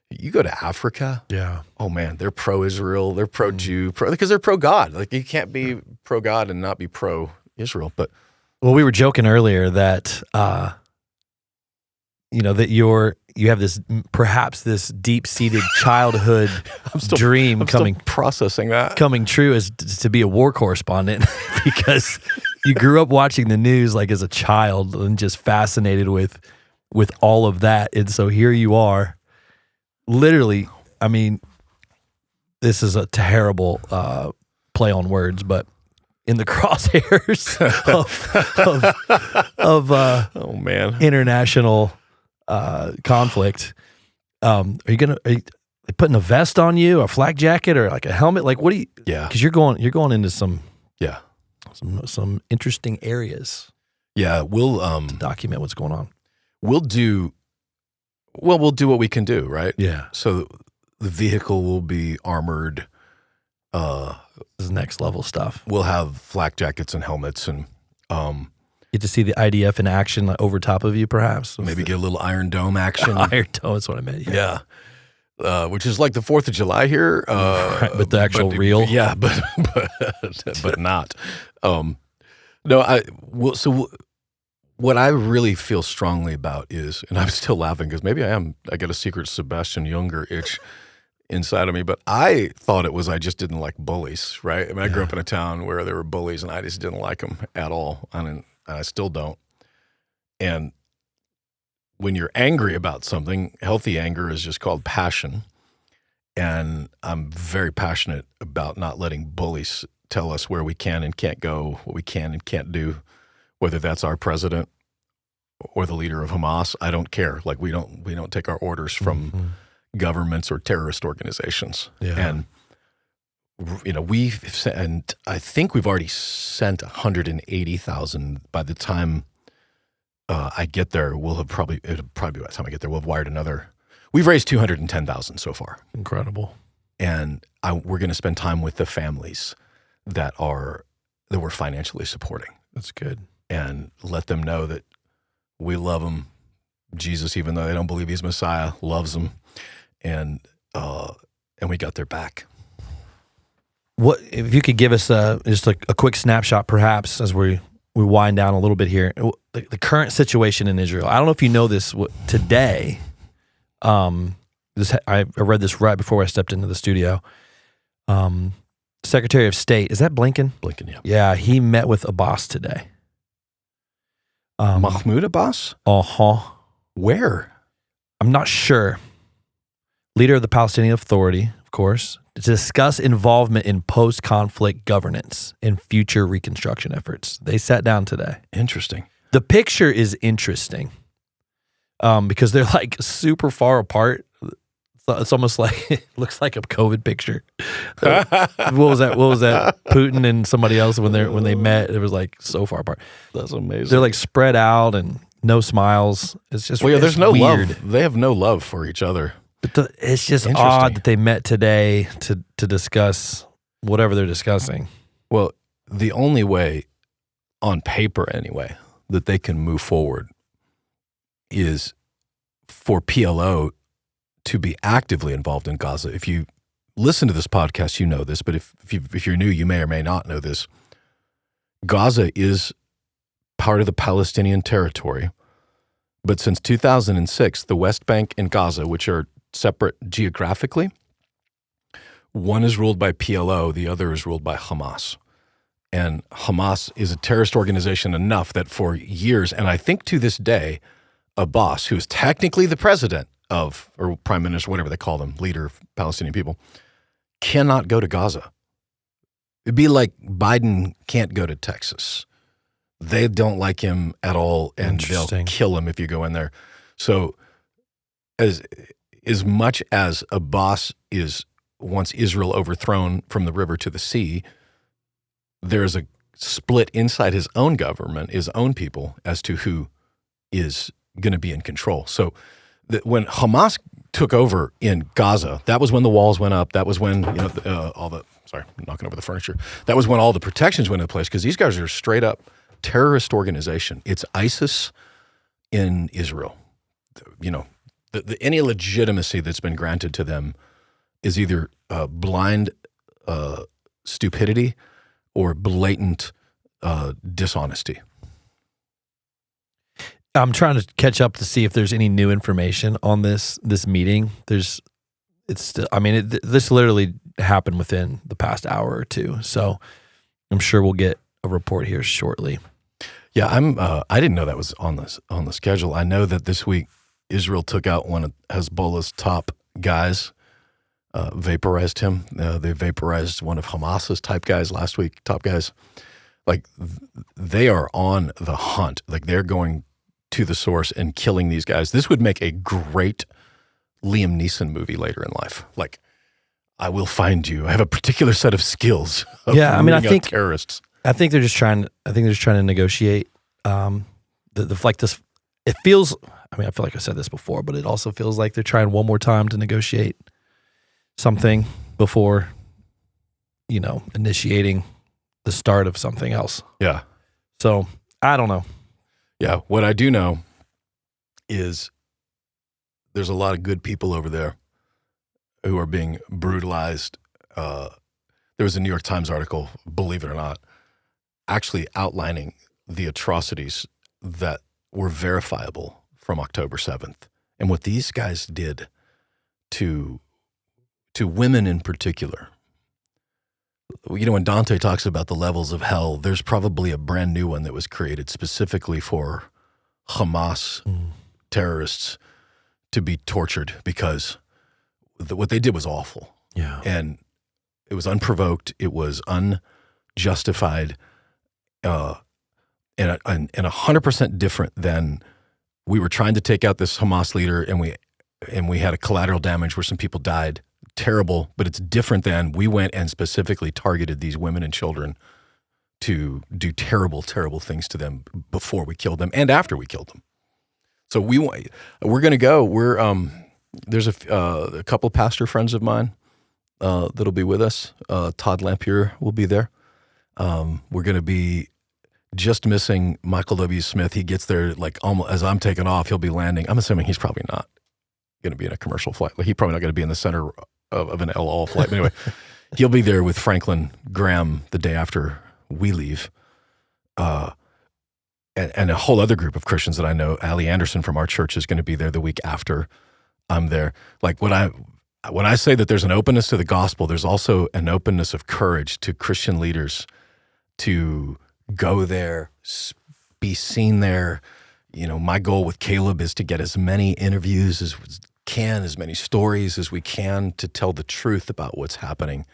You go to Africa.
Yeah.
Oh man, they're pro-Israel, they're pro-Jew, because they're pro-God. Like you can't be pro-God and not be pro-Israel. But
we were joking earlier that that you have this perhaps this deep-seated childhood dream
still processing that
coming true as to be a war correspondent because you grew up watching the news like as a child and just fascinated with all of that, and so here you are. Literally, I mean, this is a terrible play on words, but in the crosshairs of international conflict. Are you putting a vest on you, a flak jacket, or like a helmet? Like, what do you?
Yeah,
because you're going into some interesting areas.
Yeah, we'll
to document what's going on.
We'll do what we can do, right?
Yeah.
So the vehicle will be armored.
This is next level stuff.
We'll have flak jackets and helmets, and
get to see the IDF in action, like, over top of you, perhaps.
maybe get a little Iron Dome action.
Iron Dome is what I meant.
Yeah. Which is like the 4th of July here.
Right, but the actual real.
Yeah, but not. No, what I really feel strongly about is, and I'm still laughing because maybe I get a secret Sebastian Junger itch inside of me, but I thought it was I just didn't like bullies, right? I mean, I grew up in a town where there were bullies and I just didn't like them at all. And I still don't. And when you're angry about something, healthy anger is just called passion. And I'm very passionate about not letting bullies tell us where we can and can't go, what we can and can't do, whether that's our president or the leader of Hamas. I don't care. Like, we don't take our orders from governments or terrorist organizations.
Yeah.
And and I think we've already sent 180,000. By the time I get there, it'll probably by the time I get there, we'll have wired another. We've raised 210,000 so far.
Incredible.
And we're going to spend time with the families that we're financially supporting.
That's good.
And let them know that we love them. Jesus, even though they don't believe he's Messiah, loves them. And we got their back.
What if you could give us just a quick snapshot, perhaps, as we wind down a little bit here, the current situation in Israel. I don't know if you know this today. I read this right before I stepped into the studio. Secretary of State, is that Blinken?
Blinken, yeah.
Yeah, he met with Abbas today.
Mahmoud Abbas?
Uh-huh.
Where?
I'm not sure. Leader of the Palestinian Authority, of course, to discuss involvement in post-conflict governance and future reconstruction efforts. They sat down today.
Interesting.
The picture is interesting because they're like super far apart. It's almost like it looks like a COVID picture. What was that? Putin and somebody else when they met, it was like so far apart.
That's amazing.
They're like spread out and no smiles. It's just
there's no
weird.
love. They have no love for each other.
But it's just odd that they met today to discuss whatever they're discussing.
Well, the only way, on paper anyway, that they can move forward is for PLO to be actively involved in Gaza. If you listen to this podcast, you know this, but if you're new, you may or may not know this. Gaza is part of the Palestinian territory, but since 2006, the West Bank and Gaza, which are separate geographically, one is ruled by PLO, the other is ruled by Hamas. And Hamas is a terrorist organization enough that for years, and I think to this day, Abbas, who is technically the president of, or prime minister, whatever they call them, leader of Palestinian people, cannot go to Gaza. It'd be like Biden can't go to Texas. They don't like him at all, and they'll kill him if you go in there. So as much as Abbas wants Israel overthrown from the river to the sea, there's a split inside his own government, his own people, as to who is going to be in control. So when Hamas took over in Gaza, that was when the walls went up. That was when sorry, I'm knocking over the furniture. That was when all the protections went into place, because these guys are a straight up terrorist organization. It's ISIS in Israel. Any legitimacy that's been granted to them is either blind stupidity or blatant dishonesty.
I'm trying to catch up to see if there's any new information on this meeting. This literally happened within the past hour or two, so I'm sure we'll get a report here shortly.
Yeah, I didn't know that was on the schedule. I know that this week Israel took out one of Hezbollah's top guys, vaporized him. They vaporized one of Hamas's top guys last week. Top guys, like they are on the hunt. Like they're going to the source and killing these guys. This would make a great Liam Neeson movie later in life. Like, I will find you. I have a particular set of skills.
I think
terrorists.
I think they're just trying. I think they're just trying to negotiate. This. It feels. I mean, I feel like I said this before, but it also feels like they're trying one more time to negotiate something before initiating the start of something else.
Yeah.
So I don't know.
Yeah. What I do know is there's a lot of good people over there who are being brutalized. There was a New York Times article, believe it or not, actually outlining the atrocities that were verifiable from October 7th and what these guys did to women in particular. When Dante talks about the levels of hell, there's probably a brand new one that was created specifically for Hamas terrorists to be tortured because what they did was awful.
Yeah.
And it was unprovoked. It was unjustified, and 100% different than we were trying to take out this Hamas leader, and we had a collateral damage where some people died. Terrible, but it's different than we went and specifically targeted these women and children to do terrible, terrible things to them before we killed them and after we killed them. So we're going to go. There's a couple of pastor friends of mine that'll be with us. Todd Lampier will be there. We're going to be just missing Michael W. Smith. He gets there like almost as I'm taking off. He'll be landing. I'm assuming he's probably not going to be in a commercial flight. Like he's probably not going to be in the center of an El Al flight. But anyway, he'll be there with Franklin Graham the day after we leave. And a whole other group of Christians that I know. Allie Anderson from our church is going to be there the week after I'm there. Like when I say that there's an openness to the gospel, there's also an openness of courage to Christian leaders to go there, be seen there. My goal with Caleb is to get as many interviews as we can, as many stories as we can to tell the truth about what's happening.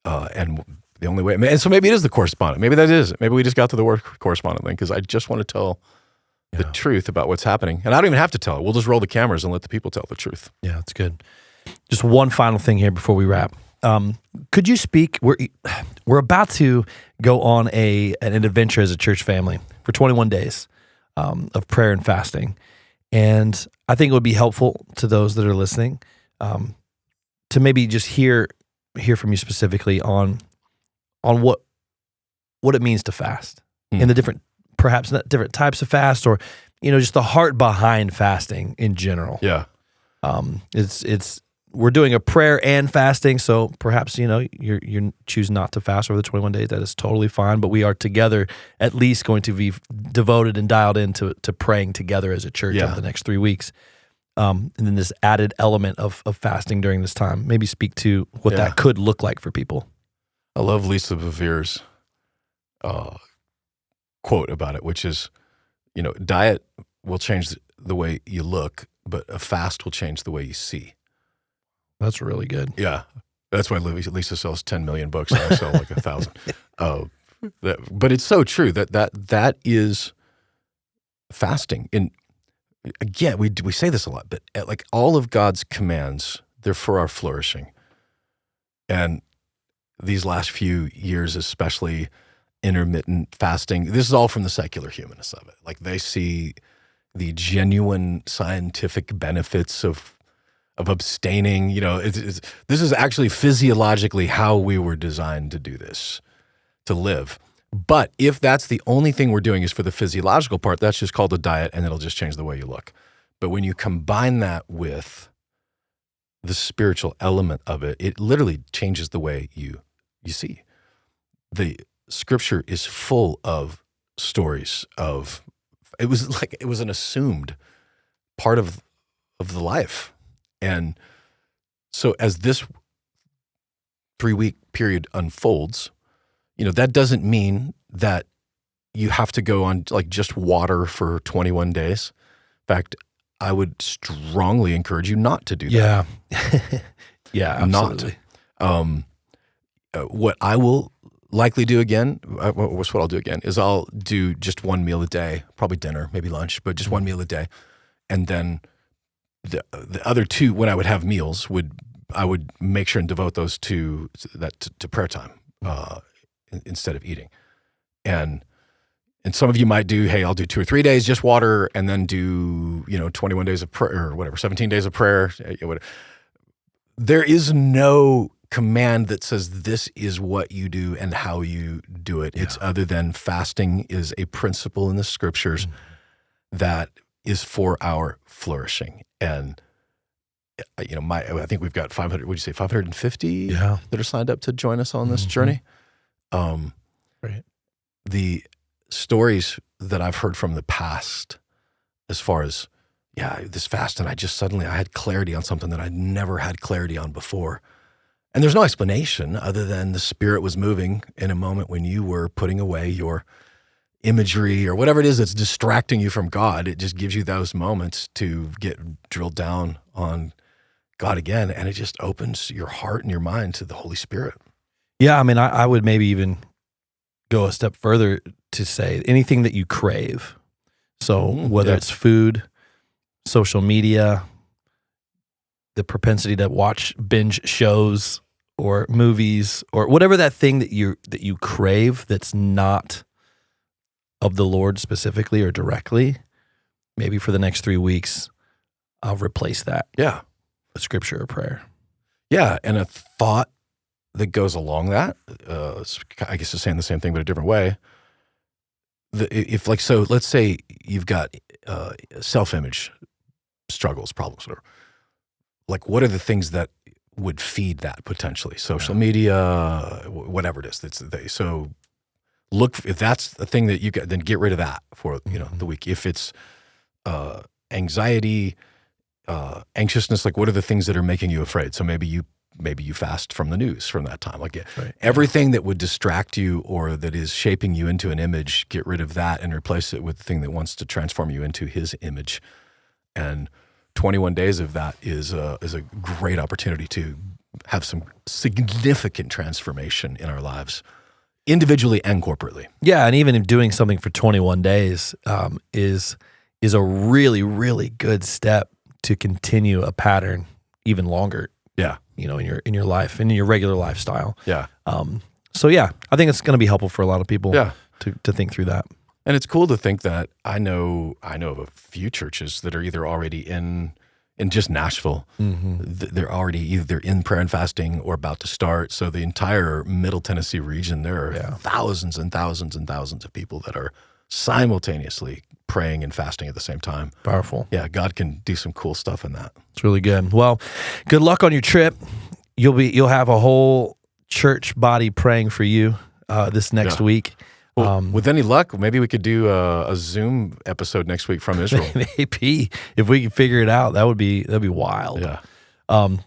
And the only way, and so maybe it is the correspondent. Maybe that is it. Maybe we just got to the word correspondent thing because I just want to tell the truth about what's happening. And I don't even have to tell it. We'll just roll the cameras and let the people tell the truth.
Yeah, that's good. Just one final thing here before we wrap. Could you speak? We're about to go on an adventure as a church family for 21 days of prayer and fasting, and I think it would be helpful to those that are listening to maybe just hear from you specifically on what it means to fast and the different, perhaps not different types of fast, or just the heart behind fasting in general.
Yeah,
it's. We're doing a prayer and fasting, so perhaps you choose not to fast over the 21 days. That is totally fine. But we are together, at least going to be devoted and dialed into praying together as a church over the next 3 weeks. And then this added element of fasting during this time. Maybe speak to what that could look like for people.
I love Lisa Bevere's quote about it, which is, diet will change the way you look, but a fast will change the way you see.
That's really good.
Yeah. That's why Lisa sells 10 million books and I sell like 1,000. But it's so true that is fasting. And again, we say this a lot, but like all of God's commands, they're for our flourishing. And these last few years, especially intermittent fasting, this is all from the secular humanists of it. Like they see the genuine scientific benefits of abstaining. This is actually physiologically how we were designed to do this, to live. But if that's the only thing we're doing is for the physiological part, that's just called a diet and it'll just change the way you look. But when you combine that with the spiritual element of it, it literally changes the way you see. The scripture is full of stories of, it was an assumed part of the life. And so as this 3-week period unfolds, that doesn't mean that you have to go on like just water for 21 days. In fact, I would strongly encourage you not to do that.
Yeah. Yeah, absolutely.
What I will likely do again, what I'll do again, is I'll do just one meal a day, probably dinner, maybe lunch, but just one meal a day. And then the other two, when I would have meals, I would make sure and devote those to prayer time instead of eating. And some of you might do, hey, I'll do 2 or 3 days just water, and then do 21 days of prayer or whatever, 17 days of prayer. There is no command that says this is what you do and how you do it. It's other than fasting is a principle in the scriptures that is for our flourishing. And I think we've got 500. Would you say 550 that are signed up to join us on this journey?
Right.
The stories that I've heard from the past, as far as this fast, and I had clarity on something that I'd never had clarity on before. And there's no explanation other than the Spirit was moving in a moment when you were putting away your imagery or whatever it is that's distracting you from God. It just gives you those moments to get drilled down on God again, and it just opens your heart and your mind to the Holy Spirit.
Yeah, I mean, I would maybe even go a step further to say anything that you crave. So whether it's food, social media, the propensity to binge shows or movies or whatever that thing that you crave that's not of the Lord specifically or directly, maybe for the next 3 weeks, I'll replace that.
Yeah.
With scripture or prayer.
Yeah, and a thought that goes along that, I guess it's saying the same thing but a different way. Let's say you've got self-image struggles, problems, whatever. Like, what are the things that would feed that potentially? Social media, whatever it is. So look, if that's the thing that you get, then get rid of that for the week. If it's anxiety, anxiousness, like what are the things that are making you afraid? So maybe you fast from the news from that time. Like everything that would distract you or that is shaping you into an image, get rid of that and replace it with the thing that wants to transform you into His image. And 21 days of that is a great opportunity to have some significant transformation in our lives, individually and corporately.
Yeah, and even doing something for 21 days is a really, really good step to continue a pattern even longer.
Yeah,
in your life, in your regular lifestyle.
Yeah.
So yeah, I think it's going to be helpful for a lot of people.
Yeah.
To think through that.
And it's cool to think that I know of a few churches that are either already in just Nashville. They're already either in prayer and fasting or about to start. So the entire Middle Tennessee region, there are thousands and thousands and thousands of people that are simultaneously praying and fasting at the same time.
Powerful.
Yeah, God can do some cool stuff in that.
It's really good. Well, good luck on your trip. You'll have a whole church body praying for you this next week.
Well, with any luck, maybe we could do a Zoom episode next week from Israel.
Maybe if we can figure it out, that'd be wild.
Yeah.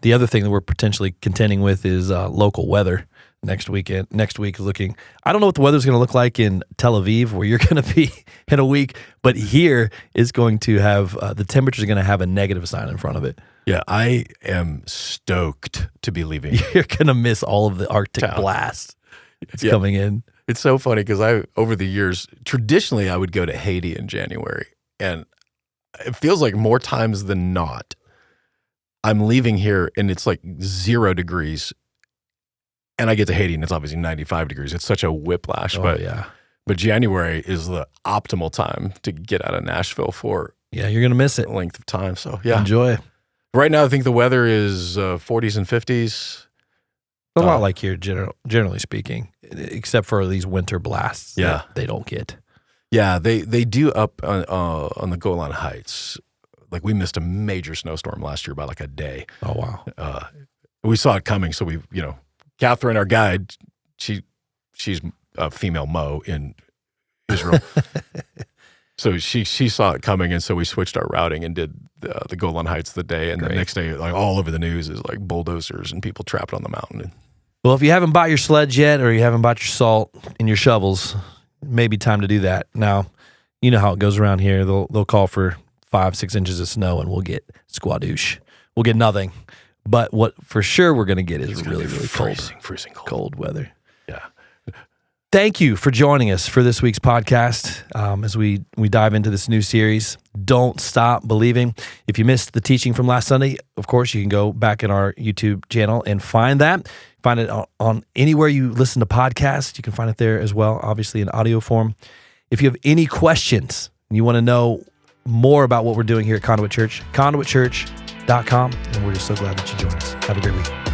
The other thing that we're potentially contending with is local weather next weekend. Next week is looking. I don't know what the weather's going to look like in Tel Aviv, where you're going to be in a week, but here is going to have the temperature's going to have a negative sign in front of it.
Yeah, I am stoked to be leaving.
You're going to miss all of the Arctic blast. It's coming in.
It's so funny because over the years, traditionally I would go to Haiti in January, and it feels like more times than not, I'm leaving here and it's like 0 degrees, and I get to Haiti and it's obviously 95 degrees. It's such a whiplash, but January is the optimal time to get out of Nashville for
you're going to miss it.
Length of time. So
enjoy.
Right now, I think the weather is 40s and 50s.
A lot like here, generally speaking, except for these winter blasts that they don't get.
Yeah, they do up on the Golan Heights. Like, we missed a major snowstorm last year by like a day.
Oh, wow.
We saw it coming, so we, Catherine, our guide, she's a female Mo in Israel. So she saw it coming, and so we switched our routing and did the Golan Heights the day, and the next day, like all over the news is like bulldozers and people trapped on the mountain.
Well, if you haven't bought your sleds yet, or you haven't bought your salt and your shovels, it may be time to do that. Now, you know how it goes around here. They'll call for 5-6 inches of snow, and we'll get squadoosh. We'll get nothing. But what for sure we're going to get is really, really
freezing
cold weather.
Yeah.
Thank you for joining us for this week's podcast as we dive into this new series, Don't Stop Believing. If you missed the teaching from last Sunday, of course, you can go back in our YouTube channel and find that. Find it on anywhere you listen to podcasts. You can find it there as well, obviously in audio form. If you have any questions and you want to know more about what we're doing here at Conduit Church, conduitchurch.com. And we're just so glad that you joined us. Have a great week.